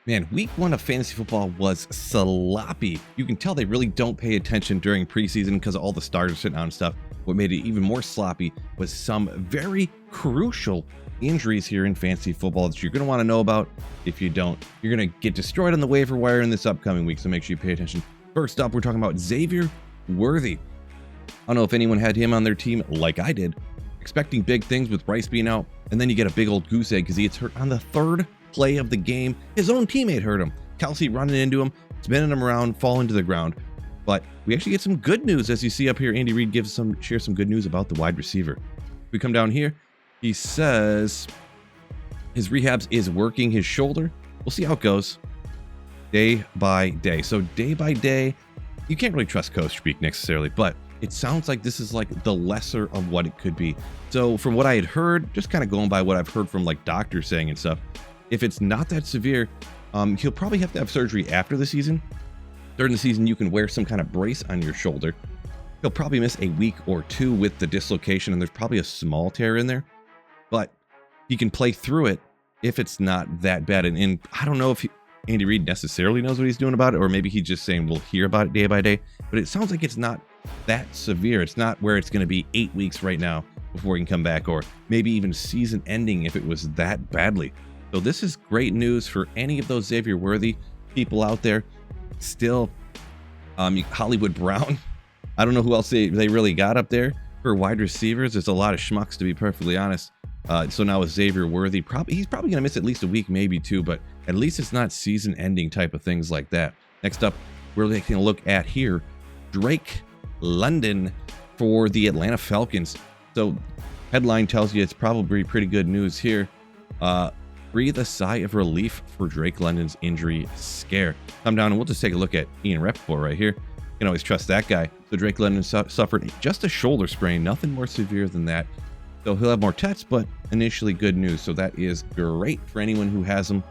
Man, week one of fantasy football was sloppy. You can tell they really don't pay attention during preseason because all the starters sitting out and stuff. What made it even more sloppy was some very crucial injuries here in fantasy football that you're going to want to know about. If you don't, you're going to get destroyed on the waiver wire in this upcoming week, so make sure you pay attention. First up, we're talking about Xavier Worthy. I don't know if anyone had him on their team like I did, expecting big things with Rice being out, and then you get a big old goose egg because he gets hurt on the third play of the game. His own teammate hurt him. Kelsey running into him, spinning him around, falling to the ground. But we actually get some good news, as you see up here. Andy Reid shares some good news about the wide receiver. If we come down here, he says his rehabs is working his shoulder. We'll see how it goes day by day. So day by day, you can't really trust coach speak necessarily, but it sounds like this is like the lesser of what it could be. So from what I had heard, just kind of going by what I've heard from like doctors saying and stuff, if it's not that severe, he'll probably have to have surgery after the season. During the season, you can wear some kind of brace on your shoulder. He'll probably miss a week or two with the dislocation, and there's probably a small tear in there. But he can play through it if it's not that bad. And I don't know if Andy Reid necessarily knows what he's doing about it, or maybe he's just saying we'll hear about it day by day. But it sounds like it's not that severe. It's not where it's going to be 8 weeks right now before he can come back, or maybe even season ending if it was that badly. So this is great news for any of those Xavier Worthy people out there. Still, Hollywood Brown. I don't know who else they really got up there for wide receivers. There's a lot of schmucks, to be perfectly honest. So now with Xavier Worthy, he's probably going to miss at least a week, maybe two, but at least it's not season-ending type of things like that. Next up, we're taking a look at here, Drake London for the Atlanta Falcons. So headline tells you it's probably pretty good news here. Breathe a sigh of relief for Drake London's injury scare. Come down and we'll just take a look at Ian Rappaport right here. You can always trust that guy. So Drake London suffered just a shoulder sprain, nothing more severe than that. So he'll have more tests, but initially good news. So that is great for anyone who has him.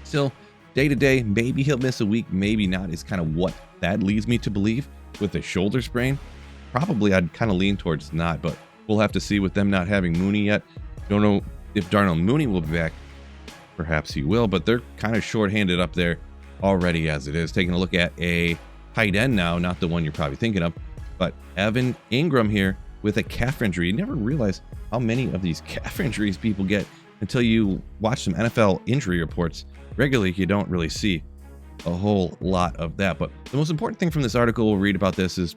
Still, day to day, maybe he'll miss a week, maybe not, is kind of what that leads me to believe with a shoulder sprain. Probably I'd kind of lean towards not, but we'll have to see with them not having Mooney yet. Don't know if Darnell Mooney will be back. Perhaps he will, but they're kind of shorthanded up there already as it is. Taking a look at a tight end now, not the one you're probably thinking of, but Evan Ingram here with a calf injury. You never realize how many of these calf injuries people get until you watch some NFL injury reports. Regularly, you don't really see a whole lot of that. But the most important thing from this article we'll read about this is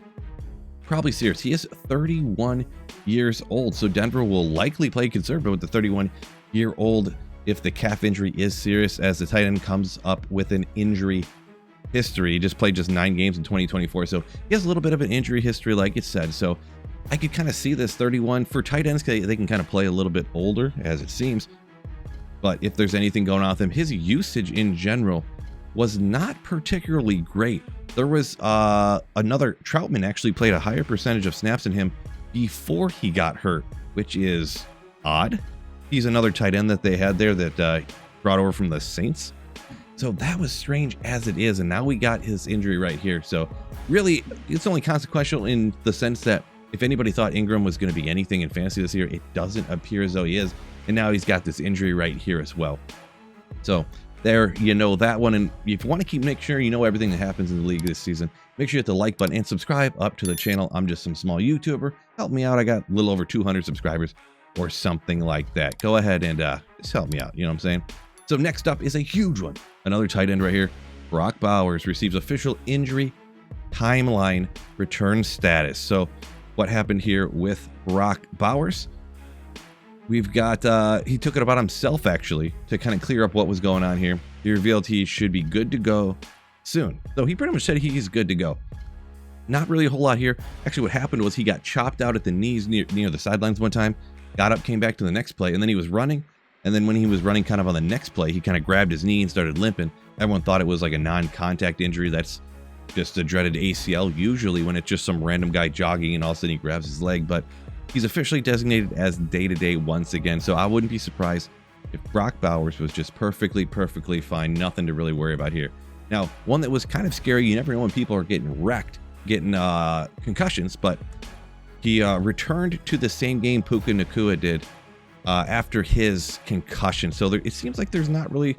probably serious. He is 31 years old, so Denver will likely play conservative with the 31-year-old if the calf injury is serious, as the tight end comes up with an injury history. He just played 9 games in 2024, so he has a little bit of an injury history, like it said. So I could kind of see this 31 for tight ends. They can kind of play a little bit older, as it seems. But if there's anything going on with him, his usage in general was not particularly great. There was another Troutman actually played a higher percentage of snaps than him before he got hurt, which is odd. He's another tight end that they had there that brought over from the Saints. So that was strange as it is. And now we got his injury right here. So really, it's only consequential in the sense that if anybody thought Ingram was going to be anything in fantasy this year, it doesn't appear as though he is. And now he's got this injury right here as well. So there, you know that one. And if you want to make sure you know everything that happens in the league this season, make sure you hit the like button and subscribe up to the channel. I'm just some small YouTuber. Help me out. I got a little over 200 subscribers or something like that. Go ahead and just help me out. You know what I'm saying? So next up is a huge one. Another tight end right here. Brock Bowers receives official injury timeline return status. So what happened here with Brock Bowers? We've got, he took it about himself actually to kind of clear up what was going on here. He revealed he should be good to go soon. So he pretty much said he's good to go. Not really a whole lot here. Actually, what happened was he got chopped out at the knees near the sidelines one time, got up, came back to the next play, and then he was running. And then when he was running kind of on the next play, he kind of grabbed his knee and started limping. Everyone thought it was like a non-contact injury. That's just a dreaded ACL usually when it's just some random guy jogging and all of a sudden he grabs his leg. But he's officially designated as day-to-day once again. So I wouldn't be surprised if Brock Bowers was just perfectly fine. Nothing to really worry about here. Now, one that was kind of scary. You never know when people are getting wrecked, getting concussions, but he returned to the same game Puka Nacua did after his concussion. So it seems like there's not really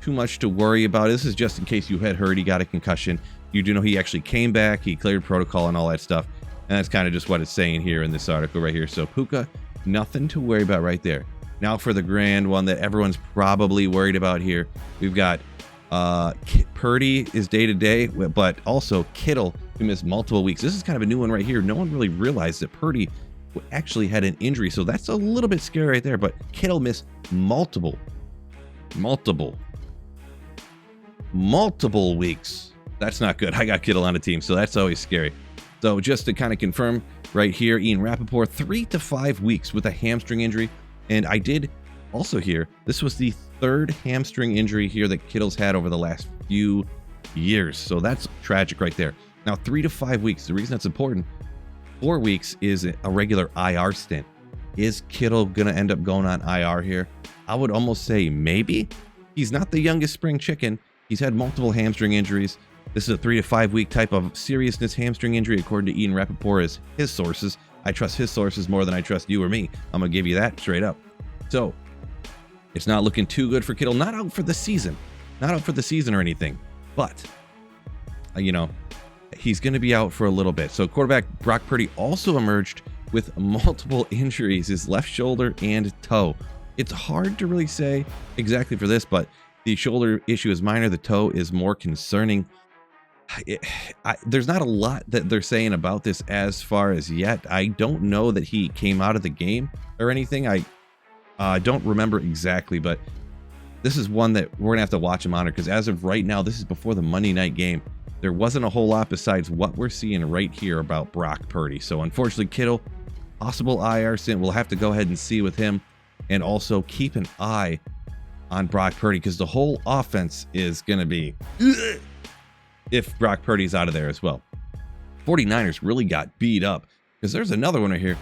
too much to worry about. This is just in case you had heard he got a concussion. You do know he actually came back, he cleared protocol and all that stuff. And that's kind of just what it's saying here in this article right here. So Puka, nothing to worry about right there. Now for the grand one that everyone's probably worried about here. We've got Purdy is day-to-day, but also Kittle, who missed multiple weeks. This is kind of a new one right here. No one really realized that Purdy actually had an injury, so that's a little bit scary right there. But Kittle missed multiple weeks. That's not good. I got Kittle on the team, so that's always scary. So just to kind of confirm right here, Ian Rappaport, 3 to 5 weeks with a hamstring injury. And I did also hear this was the 3rd hamstring injury here that Kittle's had over the last few years. So that's tragic right there. Now, 3 to 5 weeks. The reason that's important, 4 weeks is a regular IR stint. Is Kittle going to end up going on IR here? I would almost say maybe. He's not the youngest spring chicken. He's had multiple hamstring injuries. This is a 3 to 5 week type of seriousness hamstring injury, according to Ian Rappaport, as his sources. I trust his sources more than I trust you or me. I'm going to give you that straight up. So it's not looking too good for Kittle. Not out for the season. Not out for the season or anything. But, you know, he's going to be out for a little bit. So quarterback Brock Purdy also emerged with multiple injuries, his left shoulder and toe. It's hard to really say exactly for this, but the shoulder issue is minor. The toe is more concerning. There's not a lot that they're saying about this as far as yet. I don't know that he came out of the game or anything. I don't remember exactly, but this is one that we're gonna have to watch him on, because as of right now, this is before the Monday night game. There wasn't a whole lot besides what we're seeing right here about Brock Purdy. So unfortunately, Kittle, possible IR stint. We'll have to go ahead and see with him, and also keep an eye on Brock Purdy, because the whole offense is gonna be if Brock Purdy's out of there as well. 49ers really got beat up, because there's another one right here.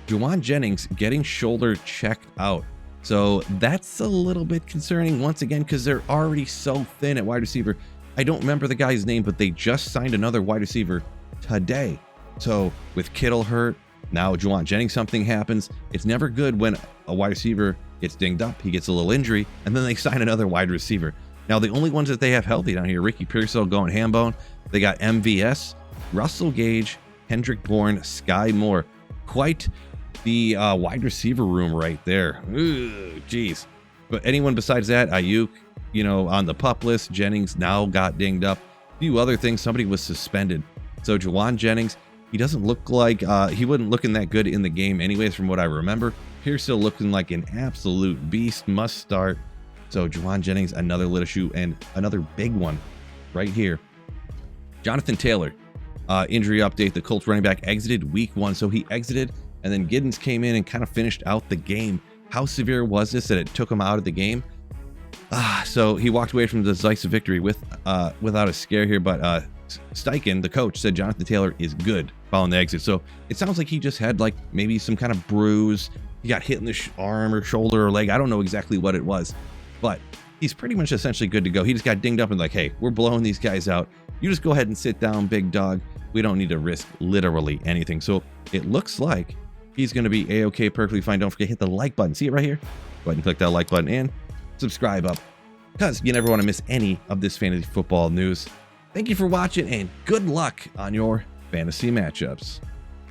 Juwan Jennings getting shoulder checked out. So that's a little bit concerning once again, because they're already so thin at wide receiver. I don't remember the guy's name, but they just signed another wide receiver today. So with Kittle hurt, now Juwan Jennings, something happens. It's never good when a wide receiver gets dinged up, he gets a little injury, and then they sign another wide receiver. Now, the only ones that they have healthy down here, Ricky Pearsall going ham bone. They got MVS, Russell Gage, Kendrick Bourne, Sky Moore. Quite the wide receiver room right there. Jeez. But anyone besides that, Ayuk, you know, on the PUP list. Jennings now got dinged up. A few other things. Somebody was suspended. So Juwan Jennings, he doesn't look like, he wasn't looking that good in the game anyways from what I remember. Pearsall looking like an absolute beast, must start. So Juwan Jennings, another little shoe, and another big one right here. Jonathan Taylor, injury update. The Colts running back exited week 1. So he exited, and then Giddens came in and kind of finished out the game. How severe was this that it took him out of the game? So he walked away from the decisive victory without a scare here. But Steichen, the coach, said Jonathan Taylor is good following the exit. So it sounds like he just had like maybe some kind of bruise. He got hit in the arm or shoulder or leg. I don't know exactly what it was. But he's pretty much essentially good to go. He just got dinged up and like, hey, we're blowing these guys out. You just go ahead and sit down, big dog. We don't need to risk literally anything. So it looks like he's going to be A-okay, perfectly fine. Don't forget, hit the like button. See it right here? Go ahead and click that like button and subscribe up, because you never want to miss any of this fantasy football news. Thank you for watching, and good luck on your fantasy matchups.